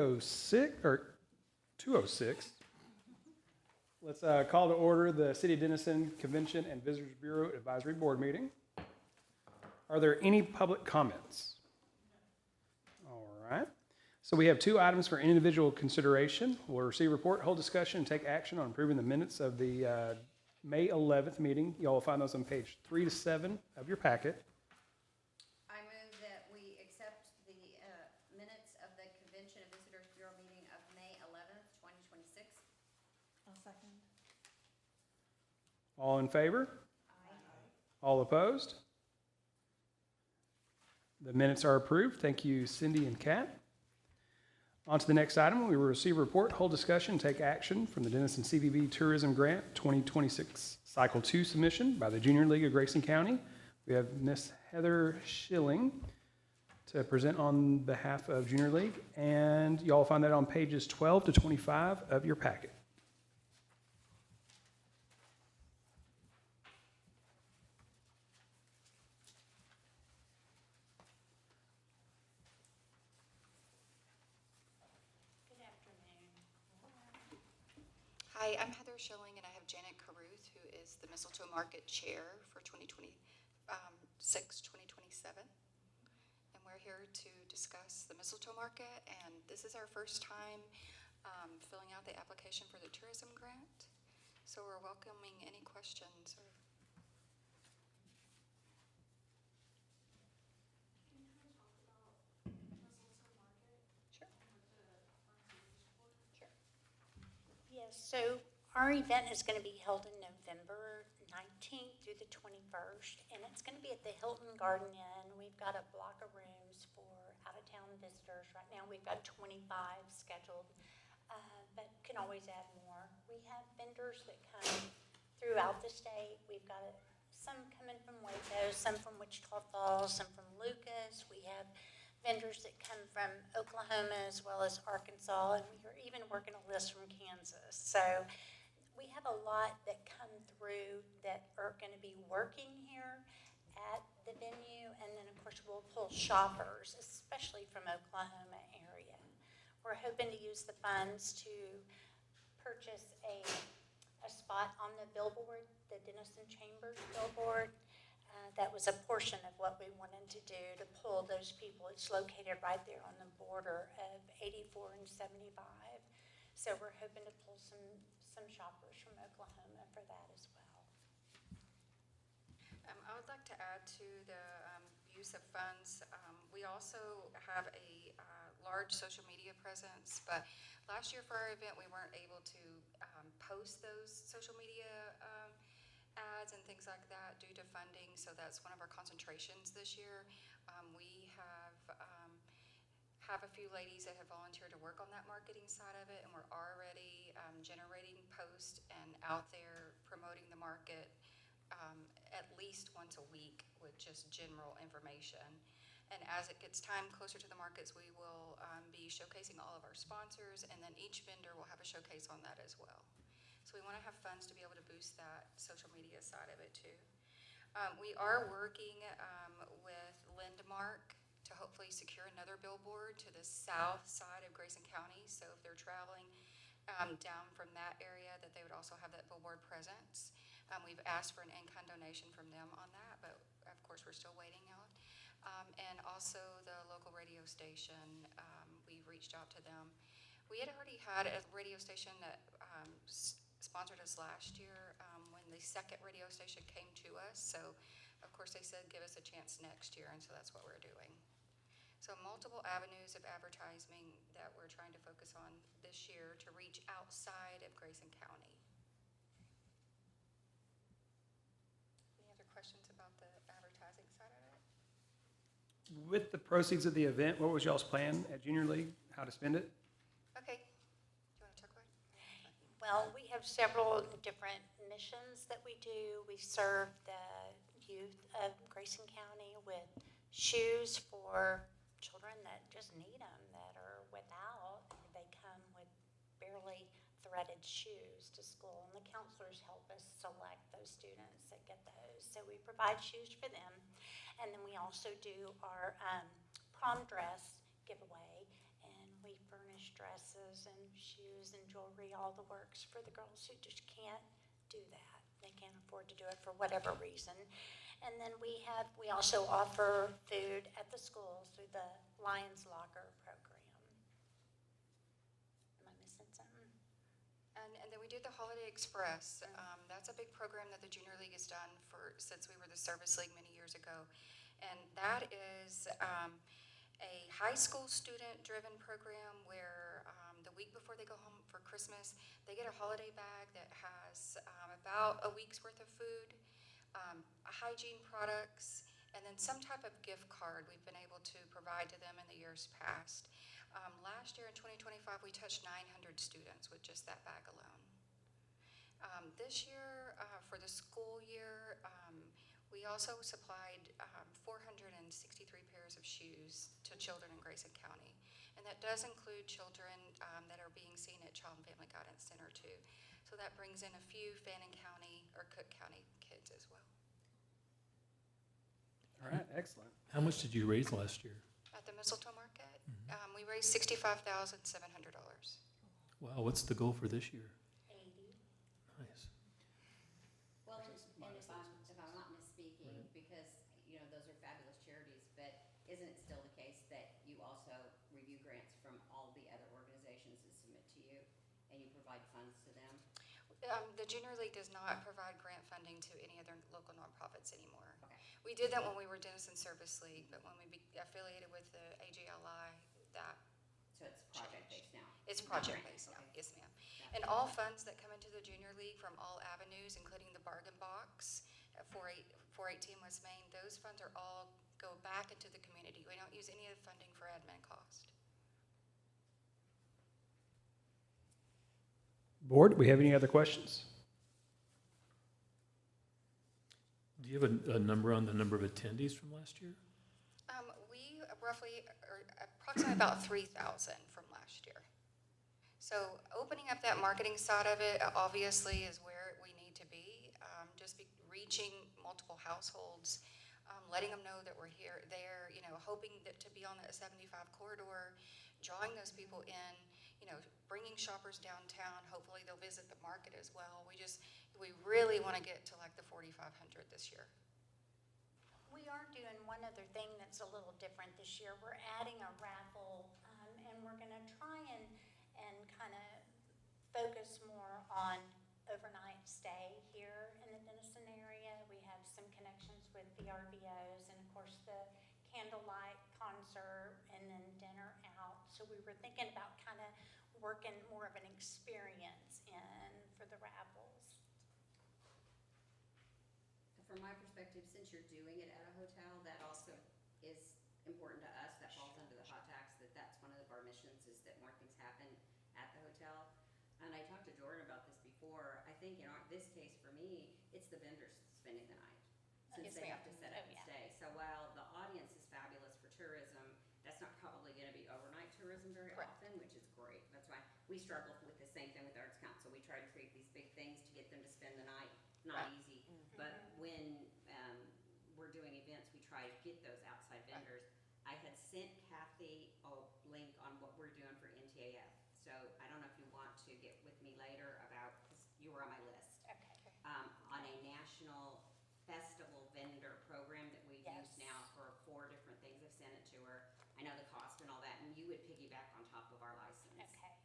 06 or 206. Let's call to order the City of Denison Convention and Visitors Bureau Advisory Board meeting. Are there any public comments? All right. So we have two items for individual consideration. We'll receive a report, hold discussion, and take action on approving the minutes of the May 11th meeting. Y'all will find those on page 3 to 7 of your packet. I move that we accept the minutes of the Convention and Visitors Bureau meeting of May 11th, 2026. I'll second. All in favor? Aye. All opposed? The minutes are approved. Thank you, Cindy and Kat. On to the next item. We will receive a report, hold discussion, take action from the Denison CVB Tourism Grant 2026 Cycle 2 submission by the Junior League of Grayson County. We have Miss Heather Schilling to present on behalf of Junior League, and y'all find that on pages 12 to 25 of your packet. Hi, I'm Heather Schilling, and I have Janet Caruth, who is the Mistletoe Market Chair for 2026, 2027. And we're here to discuss the Mistletoe Market, and this is our first time filling out the application for the tourism grant. So we're welcoming any questions or Yes, so our event is going to be held in November 19th through the 21st, and it's going to be at the Hilton Garden Inn. We've got a block of rooms for out-of-town visitors. Right now we've got 25 scheduled, but can always add more. We have vendors that come throughout the state. We've got some coming from Waco, some from Wichita Falls, some from Lucas. We have vendors that come from Oklahoma as well as Arkansas, and we're even working a list from Kansas. So we have a lot that come through that are going to be working here at the venue, and then of course we'll pull shoppers, especially from Oklahoma area. We're hoping to use the funds to purchase a spot on the billboard, the Denison Chambers billboard. That was a portion of what we wanted to do to pull those people. It's located right there on the border of 84 and 75. So we're hoping to pull some shoppers from Oklahoma for that as well. I would like to add to the use of funds. We also have a large social media presence, but last year for our event we weren't able to post those social media ads and things like that due to funding, so that's one of our concentrations this year. We have a few ladies that have volunteered to work on that marketing side of it, and we're already generating posts and out there promoting the market at least once a week with just general information. And as it gets time closer to the markets, we will be showcasing all of our sponsors, and then each vendor will have a showcase on that as well. So we want to have funds to be able to boost that social media side of it too. We are working with Lindmark to hopefully secure another billboard to the south side of Grayson County. So if they're traveling down from that area, that they would also have that billboard presence. We've asked for an in-kind donation from them on that, but of course we're still waiting on. And also the local radio station, we've reached out to them. We had already had a radio station that sponsored us last year when the second radio station came to us. So, of course, they said give us a chance next year, and so that's what we're doing. So multiple avenues of advertising that we're trying to focus on this year to reach outside of Grayson County. Any other questions about the advertising side of it? With the proceeds of the event, what was y'all's plan at Junior League? How to spend it? Okay. Do you want to talk about it? Well, we have several different missions that we do. We serve the youth of Grayson County with shoes for children that just need them, that are without. They come with barely threaded shoes to school, and the counselors help us select those students that get those. So we provide shoes for them, and then we also do our prom dress giveaway, and we furnish dresses and shoes and jewelry, all the works for the girls who just can't do that. They can't afford to do it for whatever reason. And then we also offer food at the schools through the Lions Locker program. Am I missing something? And then we do the Holiday Express. That's a big program that the Junior League has done since we were the Service League many years ago. And that is a high school student-driven program where the week before they go home for Christmas, they get a holiday bag that has about a week's worth of food, hygiene products, and then some type of gift card we've been able to provide to them in the years past. Last year in 2025, we touched 900 students with just that bag alone. This year, for the school year, we also supplied 463 pairs of shoes to children in Grayson County. And that does include children that are being seen at Child and Family Guidance Center too. So that brings in a few Fannin County or Cook County kids as well. All right, excellent. How much did you raise last year? At the Mistletoe Market, we raised $65,700. Wow, what's the goal for this year? 80. Nice. Well, and if I'm not misspeaking, because, you know, those are fabulous charities, but isn't it still the case that you also review grants from all the other organizations that submit to you, and you provide funds to them? The Junior League does not provide grant funding to any other local nonprofits anymore. Okay. We did that when we were Denison Service League, but when we affiliated with the AGLI, that So it's project-based now? it's project-based now. Okay. Yes, ma'am. And all funds that come into the Junior League from all avenues, including the bargain box at 418 West Main, those funds are all go back into the community. We don't use any of the funding for admin cost. Board, do we have any other questions? Do you have a number on the number of attendees from last year? We roughly, or approximately about 3,000 from last year. So opening up that marketing side of it obviously is where we need to be. Reaching multiple households, letting them know that we're there, you know, hoping that to be on that 75 corridor, drawing those people in, you know, bringing shoppers downtown. Hopefully they'll visit the market as well. We really want to get to like the 4,500 this year. We are doing one other thing that's a little different this year. We're adding a raffle, and we're going to try and kind of focus more on overnight stay here in the Denison area. We have some connections with VRBOs and, of course, the candlelight concert and then dinner out. So we were thinking about kind of working more of an experience in for the raffles. From my perspective, since you're doing it at a hotel, that also is important to us. That falls under the hot tax, that's one of our missions, is that more things happen at the hotel. And I talked to Jordan about this before. I think in this case, for me, it's the vendors spending the night, since Yes, they ma'am. have to set up and Yeah. stay. So while the audience is fabulous for tourism, that's not probably gonna be overnight tourism very Correct. often, which is great. That's why we struggle with the same thing with Arts Council. We try to create these big things to get them to spend the night. Not Right. easy, but when we're doing events, we try to get those outside vendors. I had sent Kathy a link on what we're doing for NTAF. So I don't know if you want to get with me later about, because you were on my list, Okay. on a national festival vendor program that we've Yes. used now for 4 different things. I've sent it to her. I know the cost and all that, and you would piggyback on top of our license. Okay.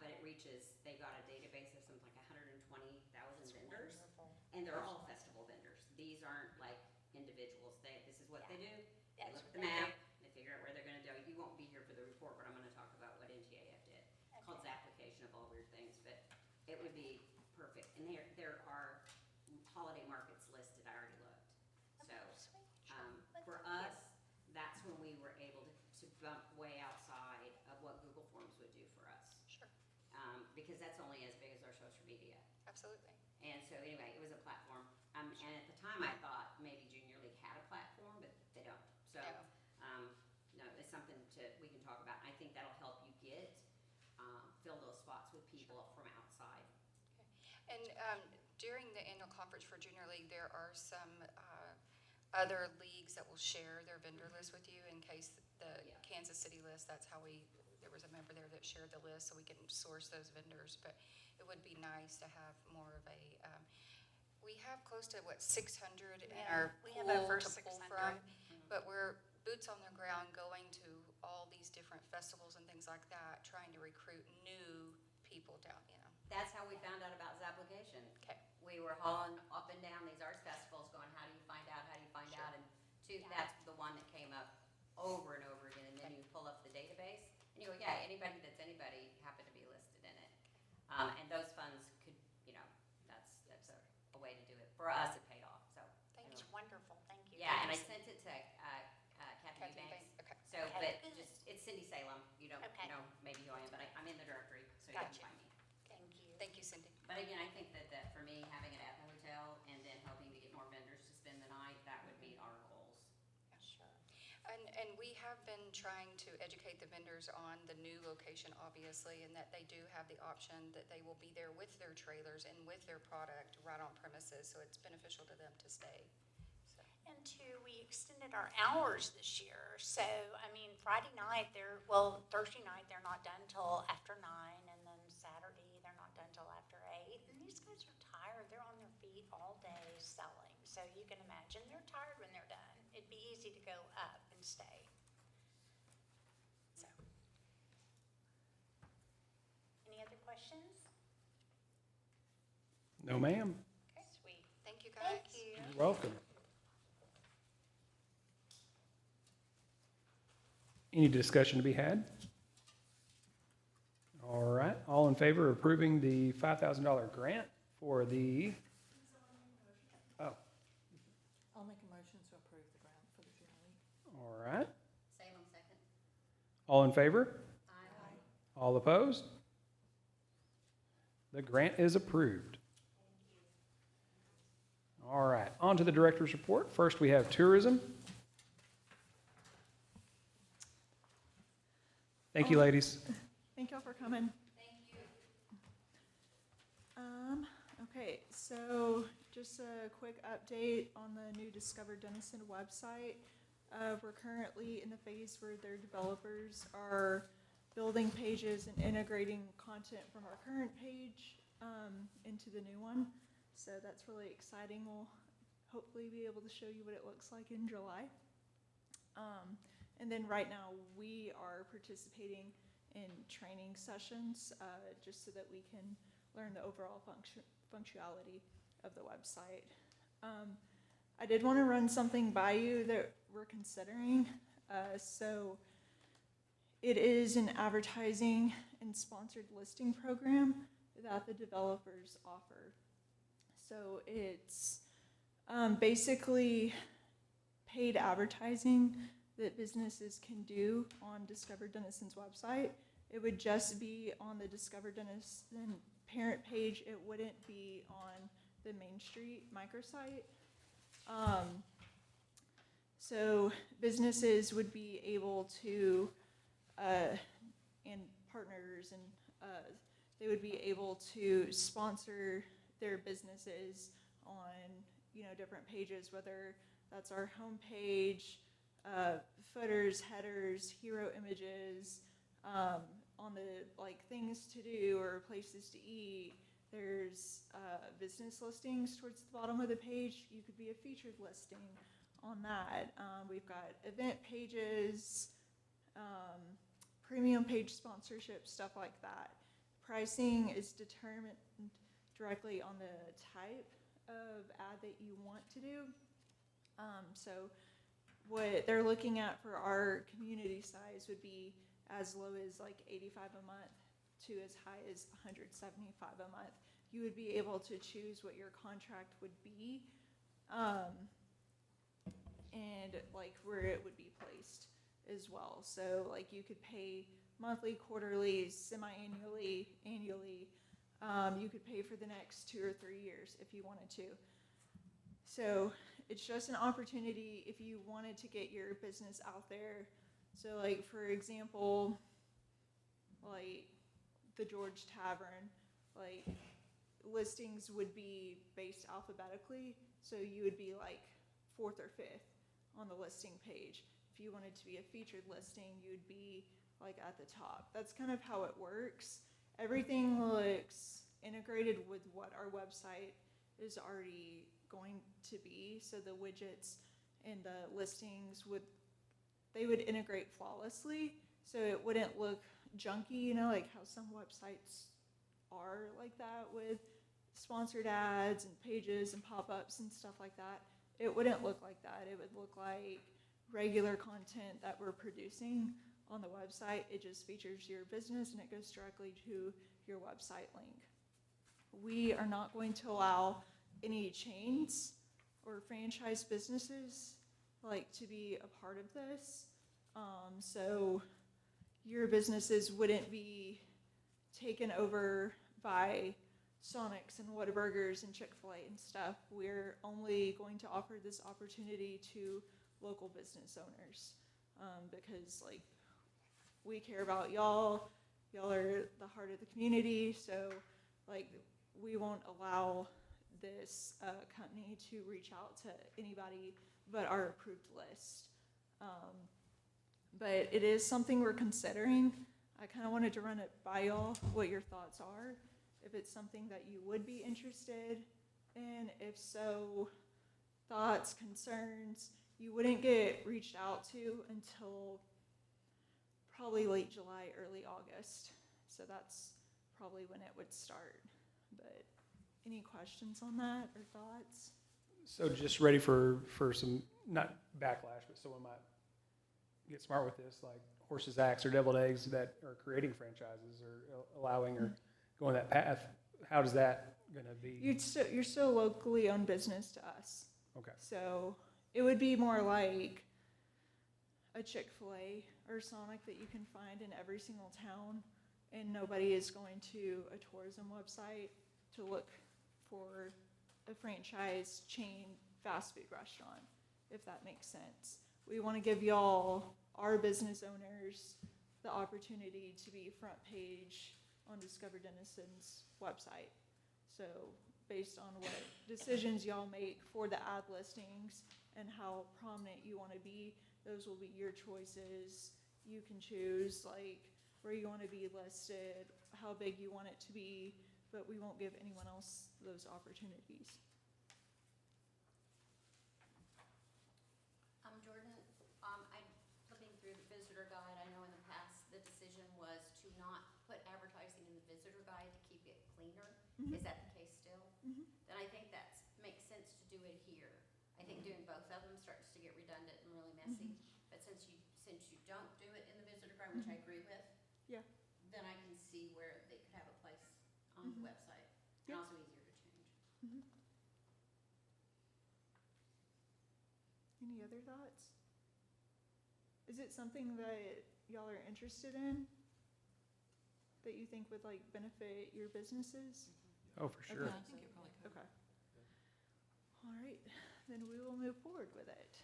But it reaches, they got a database of something like 120,000 vendors, Wonderful. and they're all festival vendors. These aren't like individuals. This is what they do. They That's look at what the they map, they figure out where they're gonna go. You won't be here for the report, but I'm gonna talk about what NTAF did. Called the application of all weird things, but it would be perfect. And there are holiday markets listed. I already looked. So, Sweet. for us, that's when we were able to bump way outside of what Google Forms would do for us. Sure, Because that's only as big as our social media. absolutely. And so anyway, it was a platform. And at the time, I thought maybe Junior League had a platform, but they don't. So, no, it's something we can talk about. I think that'll help you fill those spots with people from outside. And during the annual conference for Junior League, there are some other leagues that will share their vendor list with you in case the Yeah. Kansas City list, that's how there was a member there that shared the list, so we can source those vendors, but it would be nice to have more of a, we have close to, 600 in our We have pool over to 600. pull from, but we're boots on the ground going to all these different festivals and things like that, trying to recruit new people down, That's how we found out about Zaplication. Okay. We were hauling up and down these arts festivals going, how do you find out, how do you find Sure. out? And that's the one that came up over and over again, and then Okay. you pull up the database, and you go, yeah, anybody that's anybody happened to be listed in it. And those funds could, that's a way to do it. For us, it paid off, so. Thank It's you. wonderful, thank you. Yeah, and I sent it to Kathy Kathy Eubanks. Eubanks, okay. So, Okay. but it's Cindy Salem. You don't Okay. know maybe who I am, but I'm in the directory, so you can Gotcha. find me. Thank you. Thank you, Cindy. But again, I think that for me, having it at the hotel and then helping to get more vendors to spend the night, that would meet our goals. Sure. And we have been trying to educate the vendors on the new location, obviously, and that they do have the option that they will be there with their trailers and with their product right on premises, so it's beneficial to them to stay. So, And two, we extended our hours this year, so, I mean, Thursday night, they're not done till after 9, and then Saturday, they're not done till after 8, and these guys are tired, they're on their feet all day selling, so you can imagine, they're tired when they're done. It'd be easy to go up and stay. So. Any other questions? No, ma'am. Okay, sweet. thank you, guys. Thank you. You're welcome. Any discussion to be had? All right, all in favor of approving the $5,000 grant for the, oh, I'll make a motion to approve the grant for the Journey. all right. Salem second. All in favor? Aye. All opposed? The grant is approved. All right, on to the director's report. First, we have tourism. Thank you, ladies. Thank y'all for coming. Thank you. Okay, so just a quick update on the new Discover Denison website. We're currently in the phase where their developers are building pages and integrating content from our current page into the new one. So that's really exciting. We'll hopefully be able to show you what it looks like in July. And then right now we are participating in training sessions just so that we can learn the overall functionality of the website. I did want to run something by you that we're considering. So it is an advertising and sponsored listing program that the developers offer. So it's basically paid advertising that businesses can do on Discover Denison's website. It would just be on the Discover Denison parent page. It wouldn't be on the Main Street microsite. So businesses would be able to, and partners, and they would be able to sponsor their businesses on, different pages, whether that's our homepage, footers, headers, hero images, on the things to do or places to eat. There's business listings towards the bottom of the page. You could be a featured listing on that. We've got event pages, premium page sponsorship, stuff like that. Pricing is determined directly on the type of ad that you want to do. So what they're looking at for our community size would be as low as $85 a month to as high as $175 a month. You would be able to choose what your contract would be, and where it would be placed as well. So you could pay monthly, quarterly, semi-annually, annually. You could pay for the next 2 or 3 years if you wanted to. So it's just an opportunity if you wanted to get your business out there. So for example, the George Tavern, listings would be based alphabetically. So you would be 4th or 5th on the listing page. If you wanted to be a featured listing, you'd be like at the top. That's kind of how it works. Everything looks integrated with what our website is already going to be. So the widgets and the listings would integrate flawlessly. So it wouldn't look junky, you know, like how some websites are like that with sponsored ads and pages and pop-ups and stuff like that. It wouldn't look like that. It would look like regular content that we're producing on the website. It just features your business and it goes directly to your website link. We are not going to allow any chains or franchise businesses like to be a part of this. So your businesses wouldn't be taken over by Sonic's and Whataburgers and Chick-fil-A and stuff. We're only going to offer this opportunity to local business owners because like we care about y'all. Y'all are the heart of the community. So like we won't allow this company to reach out to anybody but our approved list. But it is something we're considering. I kind of wanted to run it by y'all, what your thoughts are, if it's something that you would be interested in. If so, thoughts, concerns. You wouldn't get reached out to until probably late July, early August. So that's probably when it would start. But any questions on that or thoughts? So just ready for some, not backlash, but someone might get smart with this, like Horses Acts or Deviled Eggs that are creating franchises or allowing or going that path. How does that going to be? You're still a locally owned business to us. Okay. So it would be more like a Chick-fil-A or Sonic that you can find in every single town, and nobody is going to a tourism website to look for a franchise chain fast food restaurant, if that makes sense. We want to give y'all, our business owners, the opportunity to be front page on Discover Denison's website. So based on what decisions y'all make for the ad listings and how prominent you want to be, those will be your choices. You can choose like where you want to be listed, how big you want it to be, but we won't give anyone else those opportunities. Jordan, I'm flipping through the visitor guide. I know in the past, the decision was to not put advertising in the visitor guide to keep it cleaner. Mhm. Is that the case still? Mhm. Then I think that makes sense to do it here. I think doing both of them starts to get redundant and really messy. But since you don't do it in the visitor guide, which I agree with, Yeah. then I can see where they could have a place on the website, and Yeah. also easier to change. Any other thoughts? Is it something that y'all are interested in? That you think would like benefit your businesses? Oh, for sure. Okay. Okay. All right, then we will move forward with it.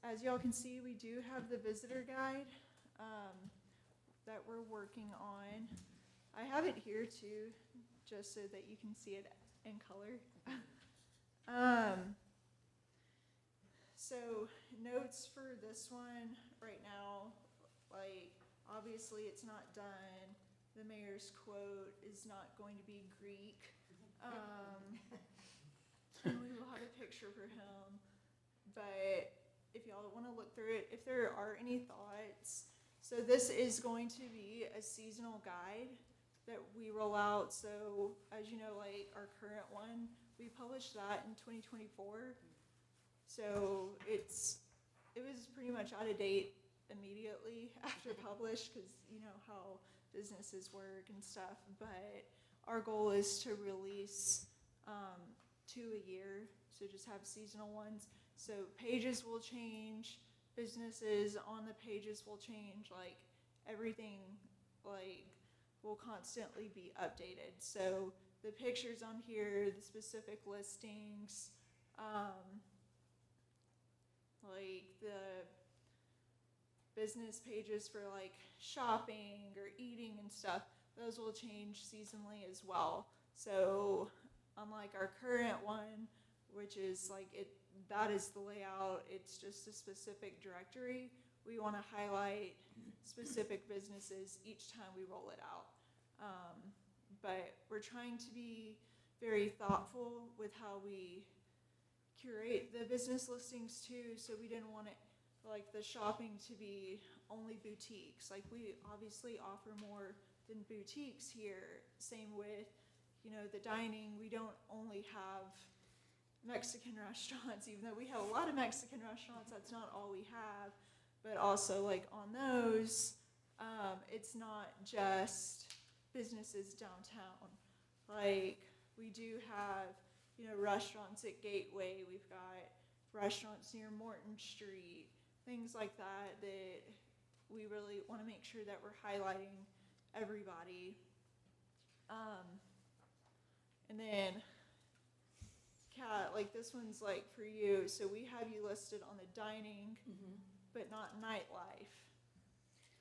As y'all can see, we do have the visitor guide that we're working on. I have it here too, just so that you can see it in color. So notes for this one right now, like obviously it's not done. The mayor's quote is not going to be Greek. And we will have a picture for him. But if y'all want to look through it, if there are any thoughts, so this is going to be a seasonal guide that we roll out. So as you know, like our current one, we published that in 2024. So it was pretty much out of date immediately after published because you know how businesses work and stuff. But our goal is to release 2 a year, so just have seasonal ones. So pages will change, businesses on the pages will change, like everything like will constantly be updated. So the pictures on here, the specific listings, like the business pages for like shopping or eating and stuff, those will change seasonally as well. So unlike our current one, which is like that is the layout, it's just a specific directory. We wanna highlight specific businesses each time we roll it out. But we're trying to be very thoughtful with how we curate the business listings too, so we didn't want it, like, the shopping to be only boutiques. Like, we obviously offer more than boutiques here. Same with, you know, the dining, we don't only have Mexican restaurants, even though we have a lot of Mexican restaurants, that's not all we have. But also, like, on those, it's not just businesses downtown. Like, we do have, you know, restaurants at Gateway, we've got restaurants near Morton Street, things like that, that we really want to make sure that we're highlighting everybody. And then, Kat, like, this one's like for you, so we have you listed on the dining, but not nightlife.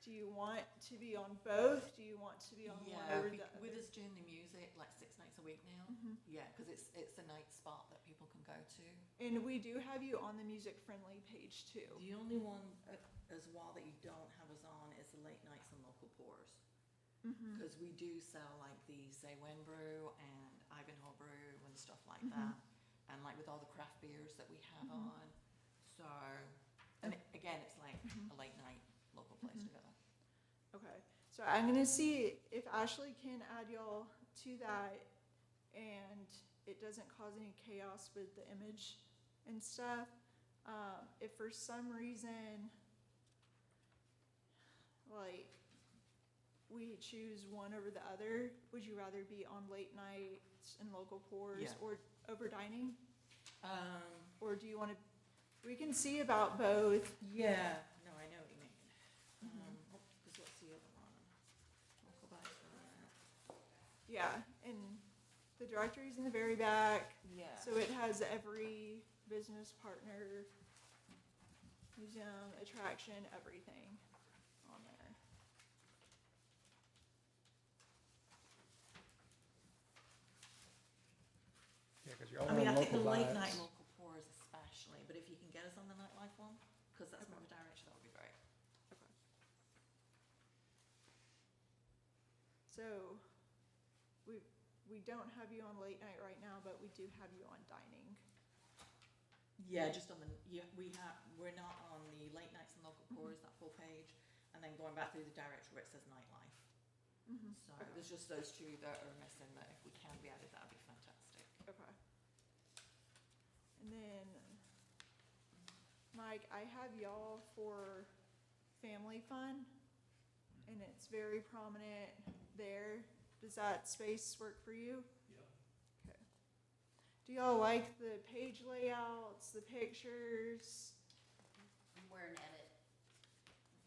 Do you want to be on both? Do you want to be on one over the other? With us doing the music like 6 nights a week now, yeah, because it's a night spot that people can go to. And we do have you on the music-friendly page too. The only one as well that you don't have us on is the late nights and local pours. Because we do sell like the Say When Brew and Ivanhoe Brew and stuff like that. And like with all the craft beers that we have on. So, and again, it's like a late night local place to go. Okay, so I'm gonna see if Ashley can add y'all to that and it doesn't cause any chaos with the image and stuff. If for some reason, like, we choose one over the other, would you rather be on late nights and local pours Yeah. or over dining? Or do you wanna, we can see about both. Yeah, no, I know what you mean. Because what's the other one? Local bites for that. Yeah, and the directory's in the very back. Yeah. So it has every business partner, museum, attraction, everything on there. Yeah, because you're all I mean, on I think the local late vibes. night local pours especially, but if you can get us on the nightlife one, because that's more of a direction, that would be great. So we don't have you on late night right now, but we do have you on dining. Yeah, just on the, we're not on the late nights and local pours, that full page, and then going back through the directory where it says nightlife. So there's just those two that are missing that if we can be added, that'd be fantastic. Okay. And then, Mike, I have y'all for family fun, and it's very prominent there. Does that space work for you? Yep. Okay. Do y'all like the page layouts, the pictures? We're an edit.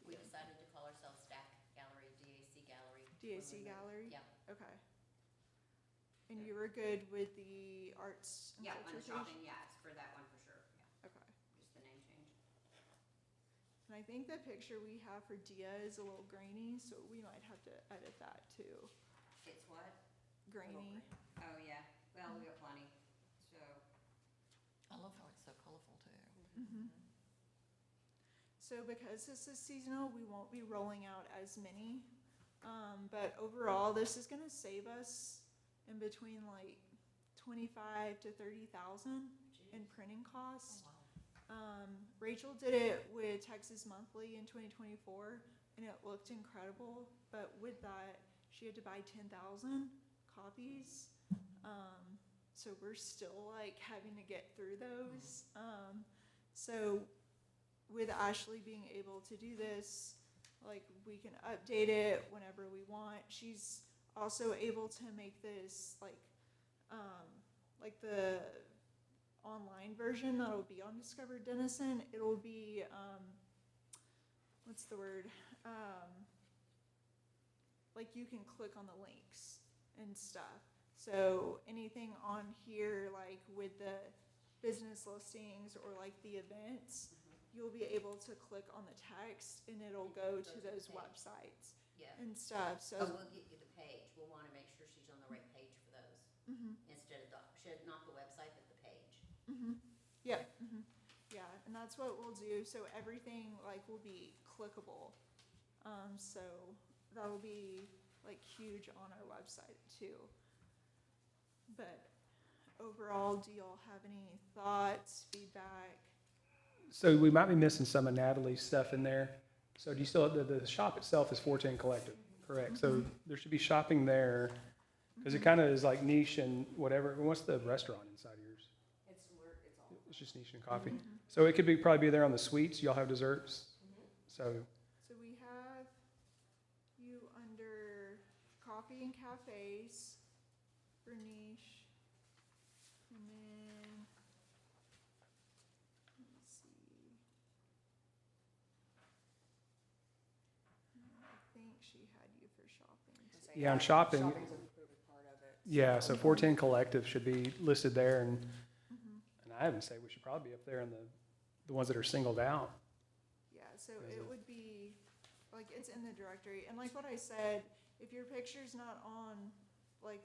We decided to call ourselves Stack Gallery, DAC Gallery. DAC Gallery? Yeah. Okay. And you were good with the arts and Yeah, on culture the page? shopping, yeah, it's for that one for sure, yeah, Okay. just the name change. And I think the picture we have for Dia is a little grainy, so we might have to edit that too. It's what? Grainy. Oh, yeah, well, we got plenty, so. I love how it's so colourful too. So because this is seasonal, we won't be rolling out as many. But overall, this is gonna save us in between like 25 to 30,000 in printing costs. Oh, wow. Rachel did it with Texas Monthly in 2024, and it looked incredible. But with that, she had to buy 10,000 copies. So we're still like having to get through those. So with Ashley being able to do this, like, we can update it whenever we want. She's also able to make this like the online version that'll be on Discover Denison. It'll be what's the word? Like, you can click on the links and stuff. So anything on here, like with the business listings or like the events, you'll be able to click on the text and it'll go to those websites Yeah. and stuff. So Oh, we'll get you the page, we'll wanna make sure she's on the right page for those, instead of, not the website, but the page. Yeah, yeah, and that's what we'll do, so everything like will be clickable. So that'll be like huge on our website too. But overall, do y'all have any thoughts, feedback? So we might be missing some of Natalie's stuff in there. So do you still, the shop itself is 410 Collective, correct? So there should be shopping there, because it kind of is like niche and whatever. What's the restaurant inside yours? It's just niche and coffee. So it could be, probably be there on the suites. Y'all have desserts. So So we have you under coffee and cafes for niche. And then, let me see. I think she had you for shopping. too. yeah, on shopping, Shopping's a big part of it. yeah, so 410 Collective should be listed there. And I haven't say we should probably be up there in the ones that are singled out. Yeah, so it would be, like, it's in the directory, and like what I said, if your picture's not on, like,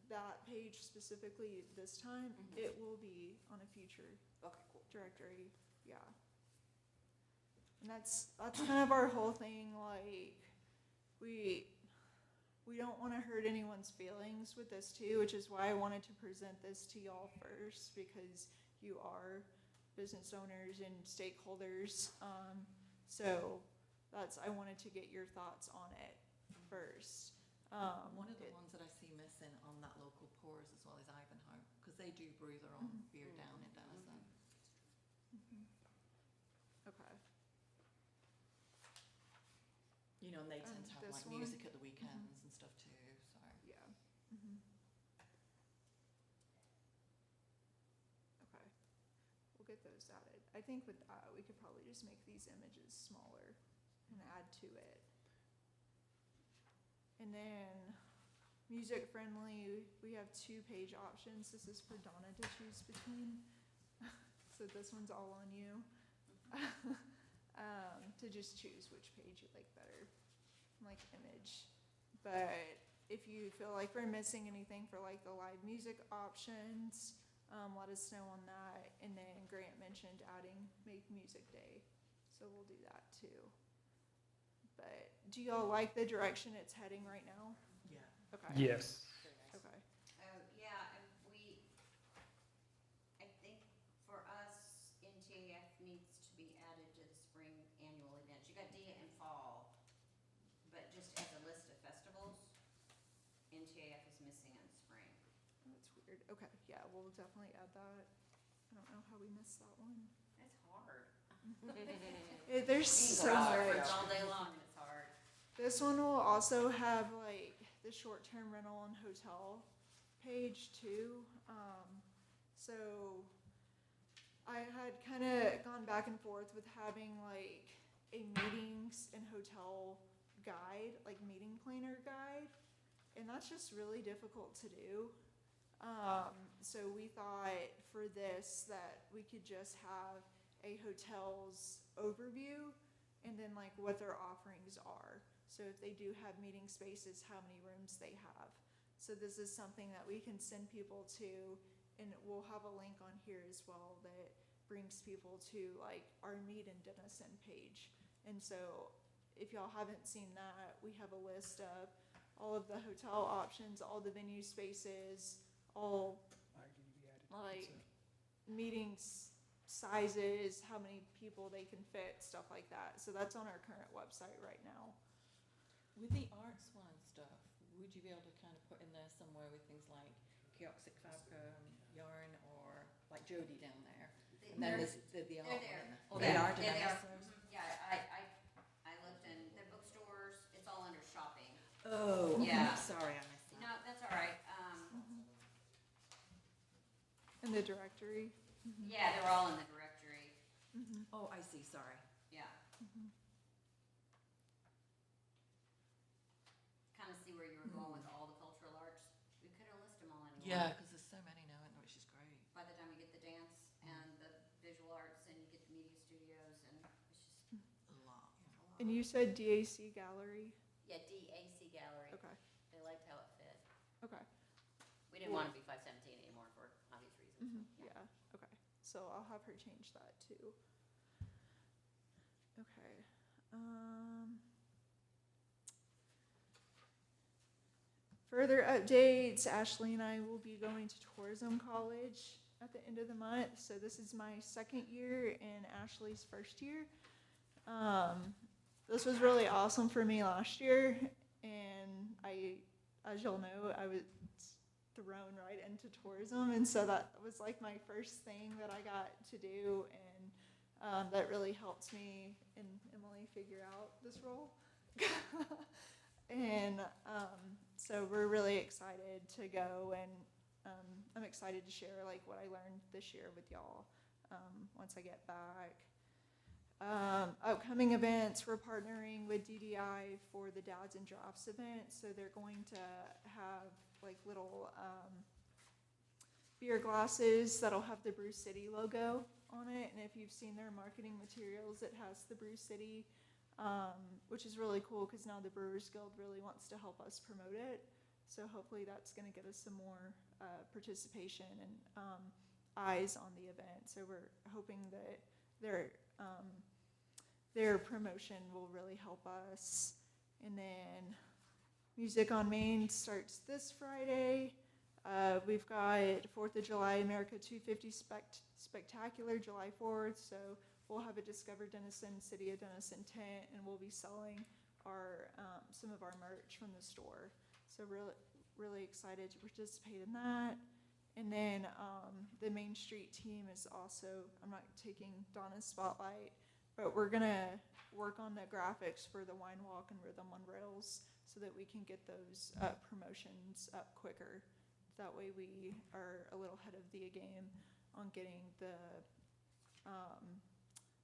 that page specifically this time, it will be on a future Okay, cool. directory, yeah. And that's kind of our whole thing, like, we don't wanna hurt anyone's feelings with this too, which is why I wanted to present this to y'all first, because you are business owners and stakeholders, so I wanted to get your thoughts on it first. One of the ones that I see missing on that local pours as well is Ivanhoe, because they do brew their own beer down in Denison. Okay. You know, and they tend to have This like one? music at the weekends and stuff too, so. Yeah. Okay. We'll get those added. I think with that, we could probably just make these images smaller and add to it. And then, music friendly, we have 2-page options. This is for Donna to choose between. So this one's all on you. To just choose which page you like better, like image. But if you feel like we're missing anything for like the live music options, let us know on that. And then Grant mentioned adding Make Music Day, so we'll do that too. But do y'all like the direction it's heading right now? Yeah. Okay. Yes. Okay. Yeah, and I think for us, NTAF needs to be added to the spring annual events. You got DIA and fall, but just as a list of festivals, NTAF is missing in spring. That's weird. Okay, yeah, we'll definitely add that. I don't know how we missed that one. It's hard. There's so much. All day long, and it's hard. This one will also have like the short-term rental and hotel page too. So I had kind of gone back and forth with having like a meetings and hotel guide, like meeting planner guide, and that's just really difficult to do. So we thought for this that we could just have a hotel's overview and then like what their offerings are. So if they do have meeting spaces, how many rooms they have. So this is something that we can send people to, and we'll have a link on here as well that brings people to like our Meet in Denison page. And so if y'all haven't seen that, we have a list of all of the hotel options, all the venue spaces, all like meetings sizes, how many people they can fit, stuff like that. So that's on our current website right now. With the arts one and stuff, would you be able to kind of put in there somewhere with things like Chaotic yarn or like Jody down there? And then there's the art one in there. Oh, they are, did I miss those? Yeah, I looked in the bookstores, it's all under shopping. Oh, okay, Yeah. sorry, I missed that. No, that's all right. In the directory. Yeah, they're all in the directory. Oh, I see, sorry. Yeah. Kind of see where you were going with all the cultural arts. We couldn't list them all in one. Yeah, because there's so many now, isn't there, which is great. By the time you get the dance and the visual arts and you get the media studios and it's just, A lot, yeah. And you said DAC Gallery? yeah, DAC Gallery. Okay, They liked how it fit. okay. We didn't want to be 517 anymore for obvious reasons. Yeah, okay. So I'll have her change that too. Okay. Further updates, Ashley and I will be going to tourism college at the end of the month. So this is my second year and Ashley's first year. This was really awesome for me last year, and as you'll know, I was thrown right into tourism, and so that was like my first thing that I got to do, and that really helped me and Emily figure out this role. And so we're really excited to go, and I'm excited to share like what I learned this year with y'all once I get back. Upcoming events, we're partnering with DDI for the Dads and Drafts event. So they're going to have like little beer glasses that'll have the Brew City logo on it. And if you've seen their marketing materials, it has the Brew City, which is really cool because now the Brewers Guild really wants to help us promote it. So hopefully that's going to get us some more participation and eyes on the event. So we're hoping that their promotion will really help us. And then Music on Main starts this Friday. We've got 4th of July America 250 Spectacular July 4th. So we'll have a Discover Denison, City of Denison tent, and we'll be selling our some of our merch from the store. So really excited to participate in that. And then the Main Street team is also, I'm not taking Donna's spotlight, but we're gonna work on the graphics for the Wine Walk and Rhythm on Rails so that we can get those promotions up quicker. That way we are a little ahead of the game on getting the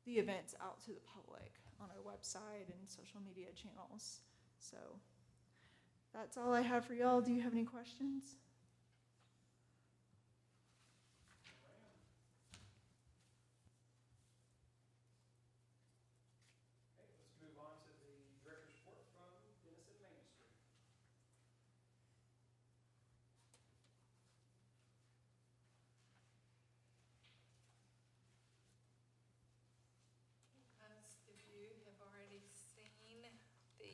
events out to the public on our website and social media channels. So that's all I have for y'all. Do you have any questions? Let's move on to the director's report from Denison Main Street. Most of you have already seen the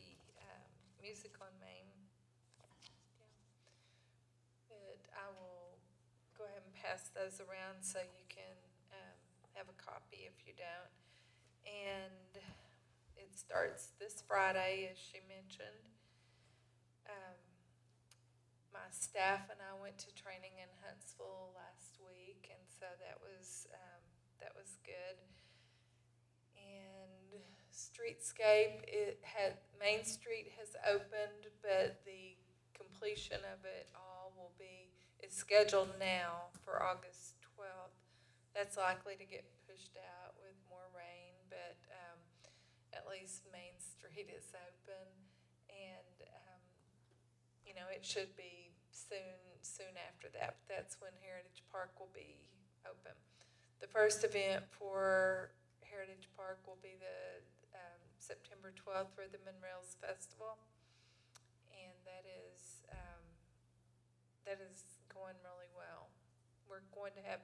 Music on Main. But I will go ahead and pass those around so you can have a copy if you don't. And it starts this Friday, as she mentioned. My staff and I went to training in Huntsville last week, and so that was good. And Streetscape, Main Street has opened, but the completion of it all is scheduled now for August 12th. That's likely to get pushed out with more rain, but at least Main Street is open, and it should be soon after that. But that's when Heritage Park will be open. The first event for Heritage Park will be the September 12th Rhythm and Rails Festival, and that is going really well. We're going to have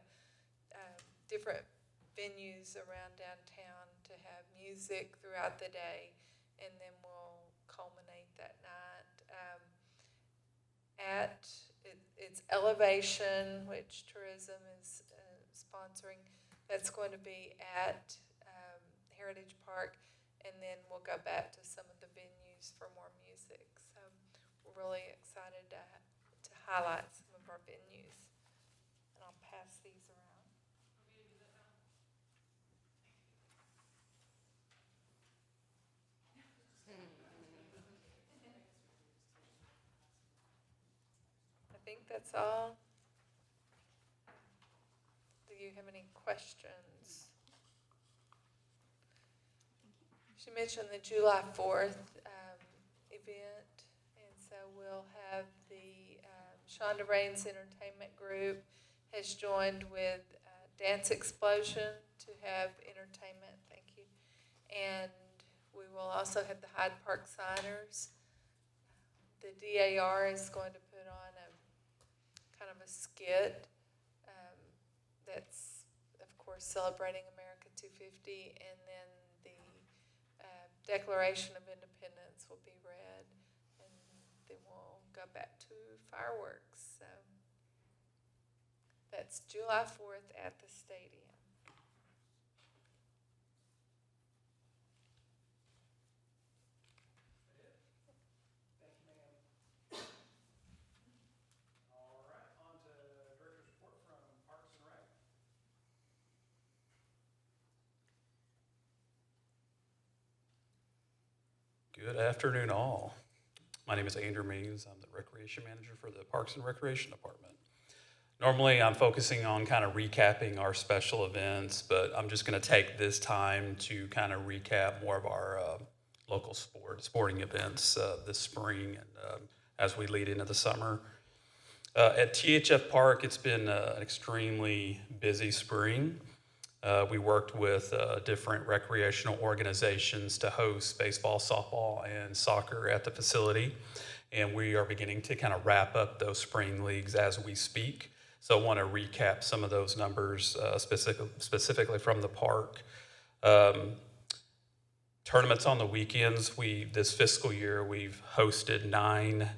different venues around downtown to have music throughout the day, and then we'll culminate that night at it's Elevation, which tourism is sponsoring. That's going to be at Heritage Park, and then we'll go back to some of the venues for more music. So we're really excited to highlight some of our venues. And I'll pass these around. I think that's all. Do you have any questions? She mentioned the July 4th event, and so we'll have the Shonda Raines Entertainment Group has joined with Dance Explosion to have entertainment. Thank you. And we will also have the Hyde Park Signers. The DAR is going to put on a kind of a skit that's, of course, celebrating America 250, and then the Declaration of Independence will be read, and then we'll go back to fireworks. So that's July 4th at the stadium. All right, on to Director's Report from Parks and Rec. Good afternoon, all. My name is Andrew Means. I'm the Recreation Manager for the Parks and Recreation Department. Normally, I'm focusing on kind of recapping our special events, but I'm just going to take this time to kind of recap more of our local sporting events this spring and as we lead into the summer. At THF Park, it's been an extremely busy spring. We worked with different recreational organizations to host baseball, softball, and soccer at the facility. And we are beginning to kind of wrap up those spring leagues as we speak. So I want to recap some of those numbers specifically from the park. Tournaments on the weekends, this fiscal year, we've hosted 9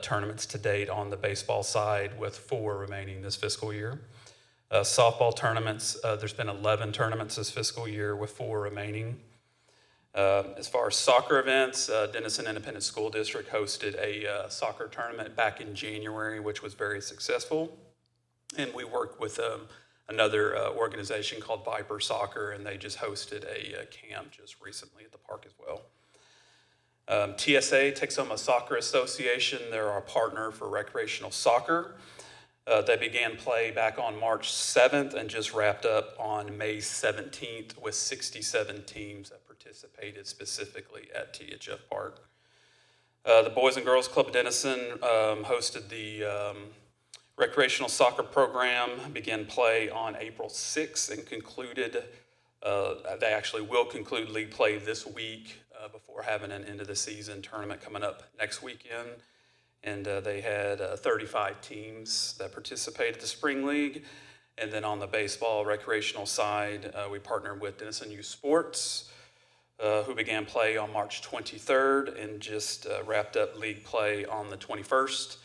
tournaments to date on the baseball side, with 4 remaining this fiscal year. Softball tournaments, there's been 11 tournaments this fiscal year with 4 remaining. As far as soccer events, Denison Independent School District hosted a soccer tournament back in January, which was very successful. And we worked with another organization called Viper Soccer, and they just hosted a camp just recently at the park as well. TSA, Texoma Soccer Association, they're our partner for recreational soccer. They began play back on March 7th and just wrapped up on May 17th with 67 teams that participated specifically at THF Park. The Boys and Girls Club of Denison hosted the recreational soccer program, began play on April 6th and concluded, they actually will conclude league play this week before having an end of the season tournament coming up next weekend. And they had 35 teams that participated in the spring league. And then on the baseball recreational side, we partnered with Denison Youth Sports, who began play on March 23rd and just wrapped up league play on the 21st.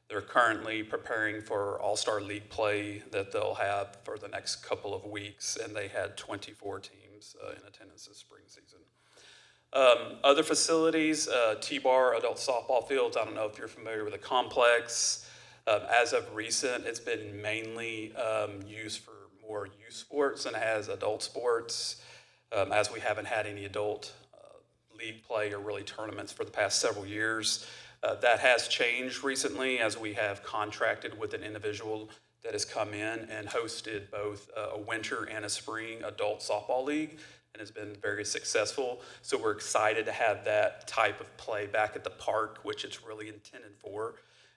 They're currently preparing for All-Star League play that they'll have for the next couple of weeks, and they had 24 teams in attendance this spring season. Other facilities, T-Bar Adult Softball Fields, I don't know if you're familiar with the complex. As of recent, it's been mainly used for more youth sports than it has adult sports, as we haven't had any adult league play or really tournaments for the past several years. That has changed recently as we have contracted with an individual that has come in and hosted both a winter and a spring adult softball league, and has been very successful. So we're excited to have that type of play back at the park, which it's really intended for.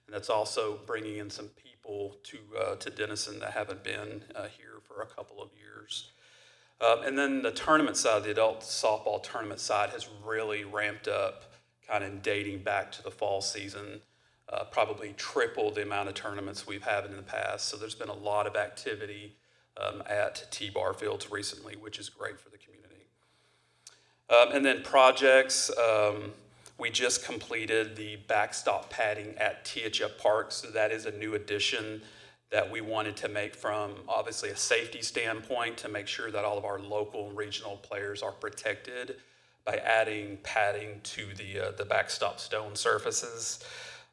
And that's also bringing in some people to Denison that haven't been here for a couple of years. And then the tournament side, the adult softball tournament side, has really ramped up kind of dating back to the fall season, probably triple the amount of tournaments we've had in the past. So there's been a lot of activity at T-Bar Fields recently, which is great for the community. And then projects, we just completed the backstop padding at THF Park. So that is a new addition that we wanted to make from obviously a safety standpoint to make sure that all of our local and regional players are protected by adding padding to the backstop stone surfaces,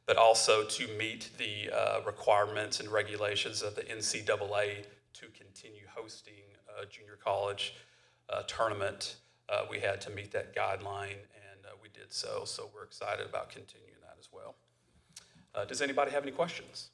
but also to meet the requirements and regulations of the NCAA to continue hosting a junior college tournament. We had to meet that guideline, and we did so. So we're excited about continuing that as well. Does anybody have any questions?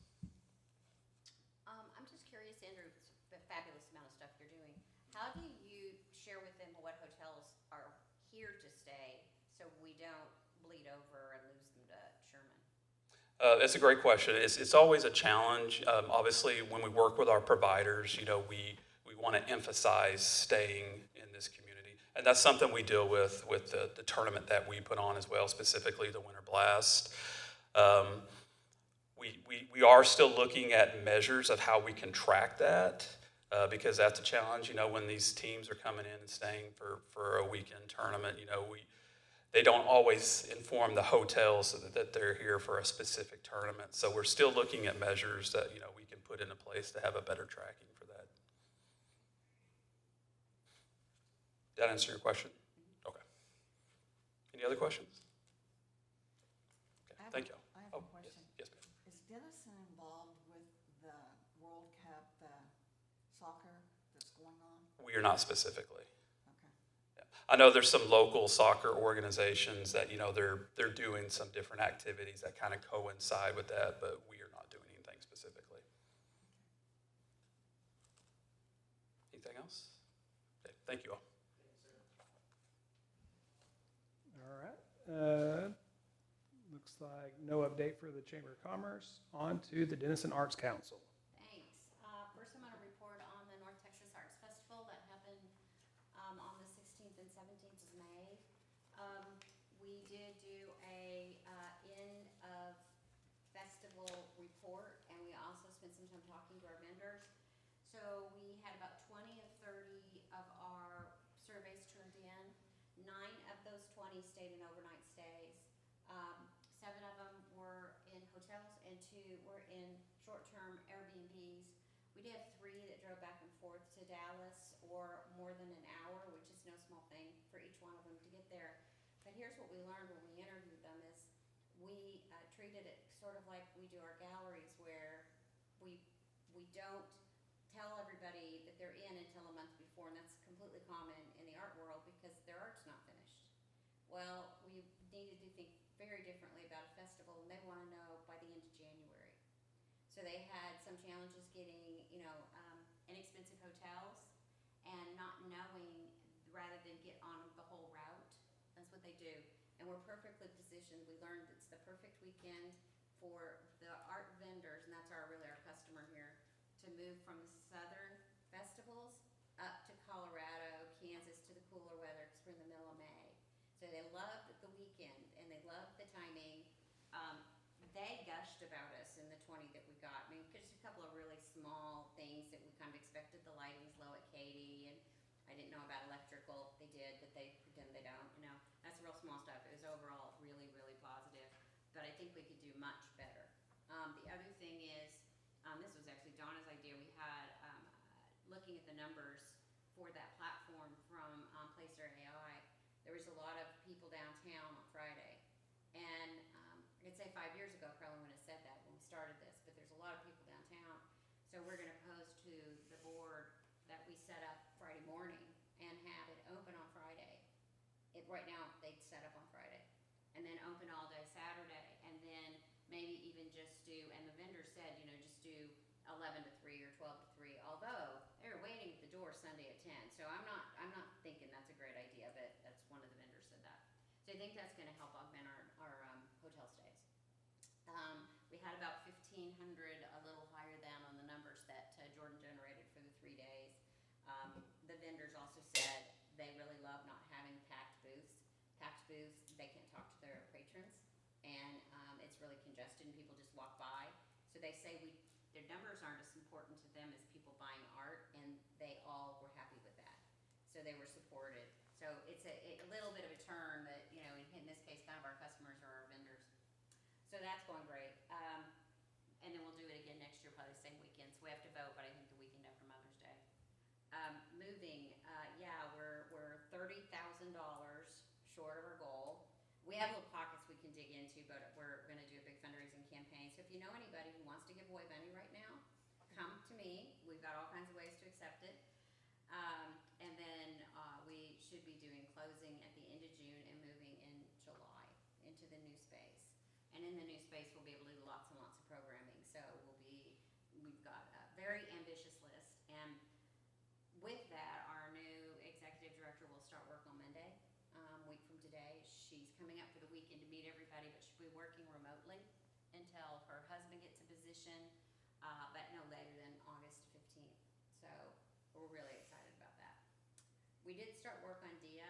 I'm just curious, Andrew, it's a fabulous amount of stuff you're doing. How do you share with them what hotels are here to stay so we don't bleed over and lose them to Sherman? That's a great question. It's always a challenge. Obviously, when we work with our providers, we want to emphasize staying in this community. And that's something we deal with the tournament that we put on as well, specifically the Winter Blast. We are still looking at measures of how we can track that. because that's a challenge, when these teams are coming in and staying for a weekend tournament, they don't always inform the hotels that they're here for a specific tournament. So we're still looking at measures that, we can put into place to have a better tracking for that. Did that answer your question? Okay. Any other questions? Okay, thank you. I have Oh, a question. Yes, ma'am. Is Denison involved with the World Cup, the soccer that's going on? We are not specifically. Okay. I know there's some local soccer organizations that, they're doing some different activities that kind of coincide with that, but we are not doing anything specifically. Anything else? Okay, thank you all. All right. Looks like no update for the Chamber of Commerce. On to the Denison Arts Council. Thanks. First, I'm going to report on the North Texas Arts Festival that happened on the 16th and 17th of May. We did do a end of festival report, and we also spent some time talking to our vendors. So we had about 20 of 30 of our surveys turned in. 9 of those 20 stayed in overnight stays. 7 of them were in hotels and 2 were in short-term Airbnbs. We did have 3 that drove back and forth to Dallas or more than an hour, which is no small thing for each one of them to get there. But here's what we learned when we interviewed them is we treated it sort of like we do our galleries, where we don't tell everybody that they're in until a month before, and that's completely common in the art world because their art's not finished. Well, we needed to think very differently about a festival, and they want to know by the end of January. So they had some challenges getting, inexpensive hotels and not knowing, rather than get on the whole route. That's what they do. And we're perfectly positioned. We learned it's the perfect weekend for the art vendors, and that's really our customer here, to move from the southern festivals up to Colorado, Kansas, to the cooler weather, because we're in the middle of May. So they loved the weekend, and they loved the timing. They gushed about us in the 20 that we got. I mean, just a couple of really small things that we kind of expected. The lighting's low at Katy, and I didn't know about electrical. They did, but they pretend they don't. That's real small stuff. It was overall really, really positive, but I think we could do much better. The other thing is, this was actually Donna's idea. We had, looking at the numbers for that platform from Placer AI, there was a lot of people downtown on Friday. And I could say 5 years ago, I probably wouldn't have said that when we started this, but there's a lot of people downtown. So we're going to propose to the board that we set up Friday morning and have it open on Friday. Right now, they'd set up on Friday, and then open all day Saturday, and then maybe even just do, and the vendor said, just do 11 to 3 or 12 to 3, although they were waiting at the door Sunday at 10. So I'm not thinking that's a great idea, but that's one of the vendors said that. So I think that's going to help augment our hotel stays. We had about 1,500, a little higher than on the numbers that Jordan generated for the 3 days. The vendors also said they really love not having packed booths. Packed booths, they can't talk to their patrons, and it's really congested, and people just walk by. So they say their numbers aren't as important to them as people buying art, and they all were happy with that. So they were supported. So it's a little bit of a turn that, in this case, kind of our customers are our vendors. So that's going great. And then we'll do it again next year, probably the same weekend. So we have to vote, but I think the weekend after Mother's Day. Moving, we're $30,000 short of our goal. We have little pockets we can dig into, but we're going to do a big fundraising campaign. So if you know anybody who wants to give away money right now, come to me. We've got all kinds of ways to accept it. And then we should be doing closing at the end of June and moving in July into the new space. And in the new space, we'll be able to do lots and lots of programming. So we've got a very ambitious list. And with that, our new executive director will start work on Monday, week from today. She's coming up for the weekend to meet everybody, but she'll be working remotely until her husband gets a position, but no later than August 15th. So we're really excited about that. We did start work on DIA.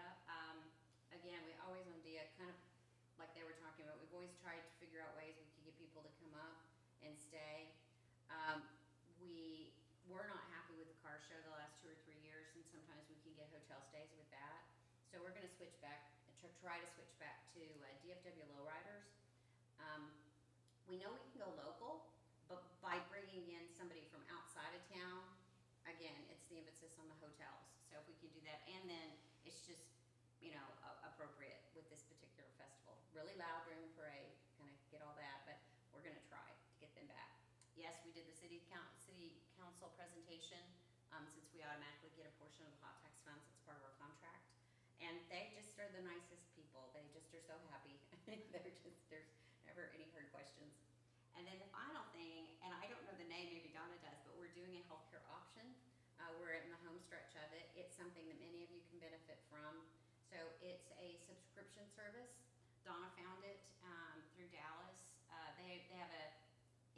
Again, we always on DIA, kind of like they were talking about, we've always tried to figure out ways we could get people to come up and stay. We were not happy with the car show get hotel stays with that. So we're gonna switch back, try to switch back to DFW lowriders. We know we can go local, but by bringing in somebody from outside of town, again, it's the emphasis on the hotels. So if we can do that, and then it's just, appropriate with this particular festival. Really loud during the parade, gonna get all that, but we're gonna try to get them back. Yes, we did the city council presentation, since we automatically get a portion of the hot tax funds, it's part of our contract. And they just are the nicest people, they just are so happy. There's never any hard questions. And then the final thing, and I don't know the name, maybe Donna does, but we're doing a healthcare option. We're in the home stretch of it. It's something that many of you can benefit from. So it's a subscription service. Donna found it through Dallas. They have a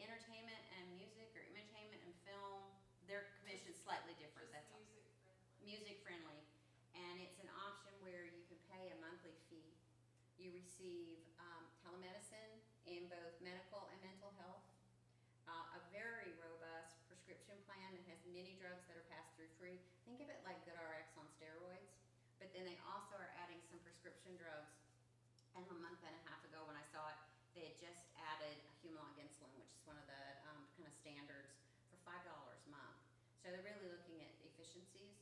entertainment and music, or entertainment and film. Their commission's slightly different. That's all. Music friendly. And it's an option where you can pay a monthly fee. You receive telemedicine in both medical and mental health. A very robust prescription plan that has many drugs that are passed through free. Think of it like GoodRx on steroids. But then they also are adding some prescription drugs. And a month and a half ago when I saw it, they had just added Humalog insulin, which is one of the kind of standards, for $5 a month. So they're really looking at efficiencies.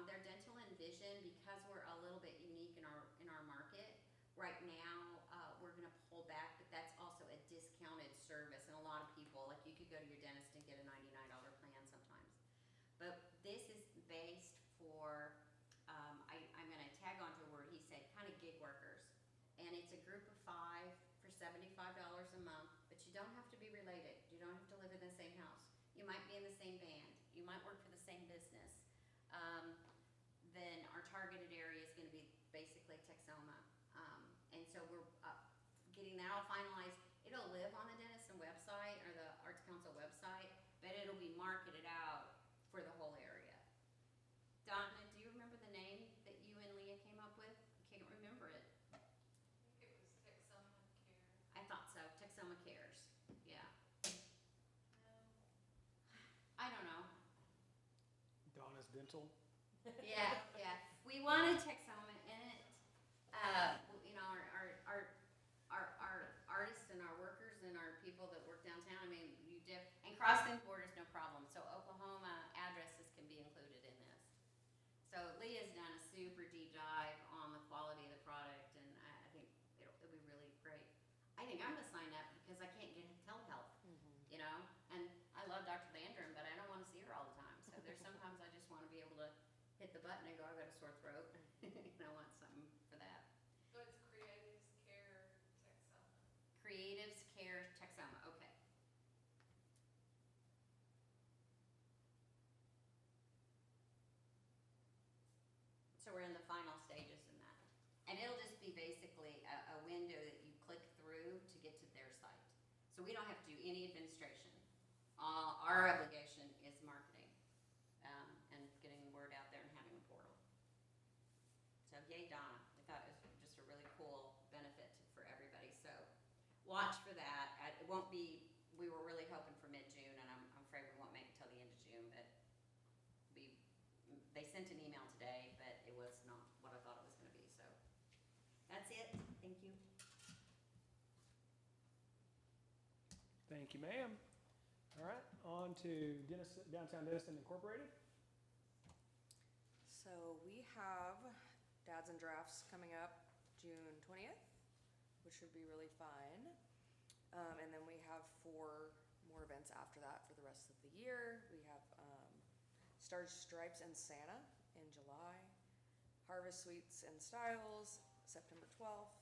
Their dental and vision, because we're a little bit unique in our market, right now we're going to pull back, but that's also a discounted service. And a lot of people, like you could go to your dentist and get a $99 plan sometimes. But this is based for, I'm going to tag onto a word he said, kind of gig workers. And it's a group of 5 for $75 a month, but you don't have to be related. You don't have to live in the same house. You might be in the same band. You might work for the same business. Then our targeted area is going to be basically Texoma. And so we're getting that all finalized. It'll live on the Denison website or the Arts Council website, but it'll be marketed out for the whole area. Donna, do you remember the name that you and Leah came up with? I can't remember it. I think it was Texoma Care. I thought so. Texoma Cares. Yeah. No. I don't know. Donna's Dental. Yeah. We wanted Texoma in it. Our artists and our workers and our people that work downtown. I mean, and crossing borders, no problem. So Oklahoma addresses can be included in this. So Leah's done a super deep dive on the quality of the product, and I think it'll be really great. I think I'm gonna sign up because I can't get telehealth, and I love Dr. Landrum, but I don't want to see her all the time. So there's sometimes I just want to be able to hit the button and go, I've got a sore throat, and I want something for that. So it's Creatives Care Texoma. Creatives Care Texoma, okay. So we're in the final stages in that. And it'll just be basically a window that you click through to get to their site. So we don't have to do any administration. Our obligation is marketing and getting the word out there and having a portal. So yay, Donna. I thought it was just a really cool benefit for everybody. So watch for that. It won't be, we were really hoping for mid-June, and I'm afraid we won't make it till the end of June, but they sent an email today, but it was not what I thought it was going to be. So that's it. Thank you. Thank you, ma'am. All right, on to Downtown Denison Incorporated. So we have Dads and Drafts coming up June 20th, which should be really fun. And then we have 4 more events after that for the rest of the year. We have Stars, Stripes, and Santa in July, Harvest Sweets and Styles, September 12th,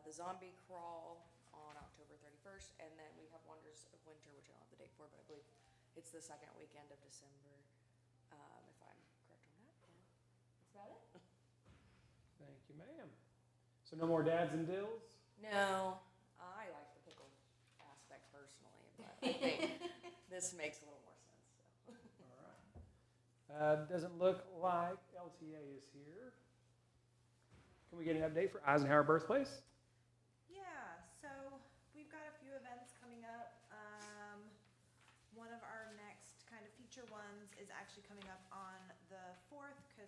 the Zombie Crawl on October 31st, and then we have Wonders of Winter, which I don't have the date for, but I believe it's the second weekend of December, if I'm correct on that. And that's about it. Thank you, ma'am. So no more dads and dills? No, I like the pickle aspect personally, but I think this makes a little more sense. So. All right. Doesn't look like LTA is here. Can we get an update for Eisenhower Birthplace? Yeah, so we've got a few events coming up. One of our next kind of feature ones is actually coming up on the 4th, because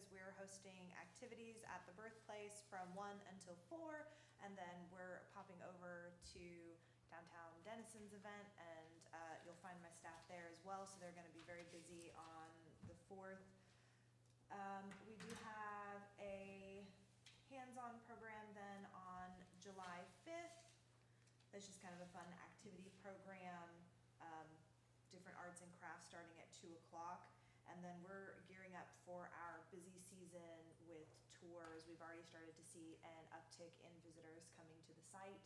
hosting activities at the birthplace from 1 until 4, and then we're popping over to downtown Denison's event, and you'll find my staff there as well, so they're going to be very busy on the 4th. We do have a hands-on program then on July 5th. That's just kind of a fun activity program, different arts and crafts starting at 2 o'clock. And then we're gearing up for our busy season with tours. We've already started to see an uptick in visitors coming to the site.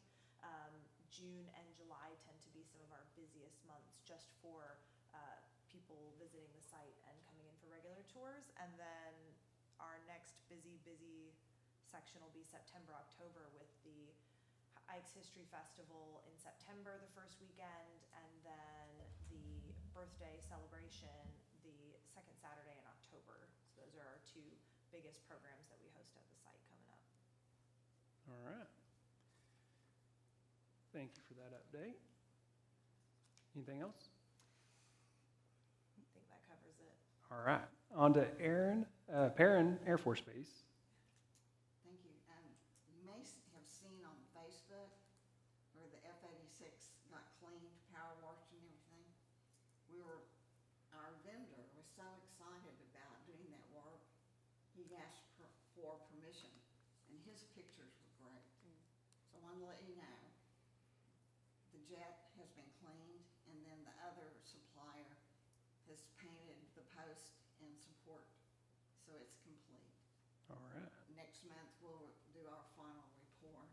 June and July tend to be some of our busiest months just for people visiting the site and coming in for regular tours. And then our next busy section will be September, October with the Ike's History Festival in September, the first weekend, and then the birthday celebration the second Saturday in October. So those are our two biggest programs that we host at the site coming up. All right. Thank you for that update. Anything else? I think that covers it. All right. On to Perrin Air Force Base. Thank you. You may have seen on Facebook where the F-86 got cleaned, power washed and everything. Our vendor was so excited about doing that work, he asked for permission, and his pictures were great. So I wanted to let you know, the jet has been cleaned, and then the other supplier has painted the post and support, so it's complete. All right. Next month, we'll do our final report.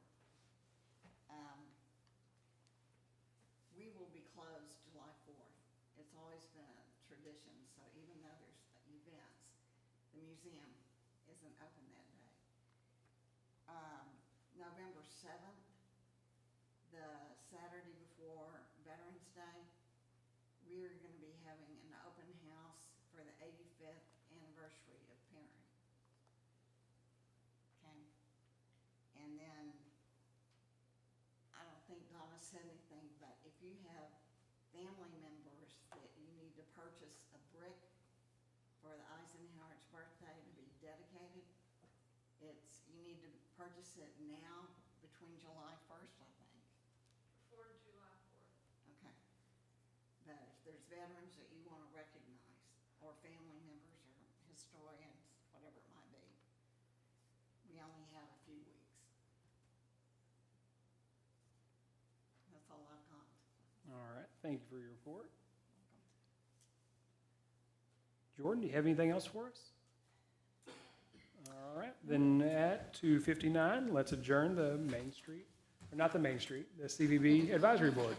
We will be closed July 4th. It's always been a tradition, so even though there's events, the museum isn't open that day. November 7th, the Saturday before Veterans Day, we're going to be having an open house for the 85th anniversary of Perrin. Okay? And then, I don't think Donna said anything, but if you have family members that you need to purchase a brick for the Eisenhower's birthday to be dedicated, you need to purchase it now between July 1st, I think. Before July 4th. Okay. But if there's veterans that you want to recognize, or family members, or historians, whatever it might be, we only have a few weeks. That's all I've got. All right. Thank you for your report. Jordan, do you have anything else for us? All right. Then at 2:59, let's adjourn the Main Street, or not the Main Street, the CVB Advisory Board.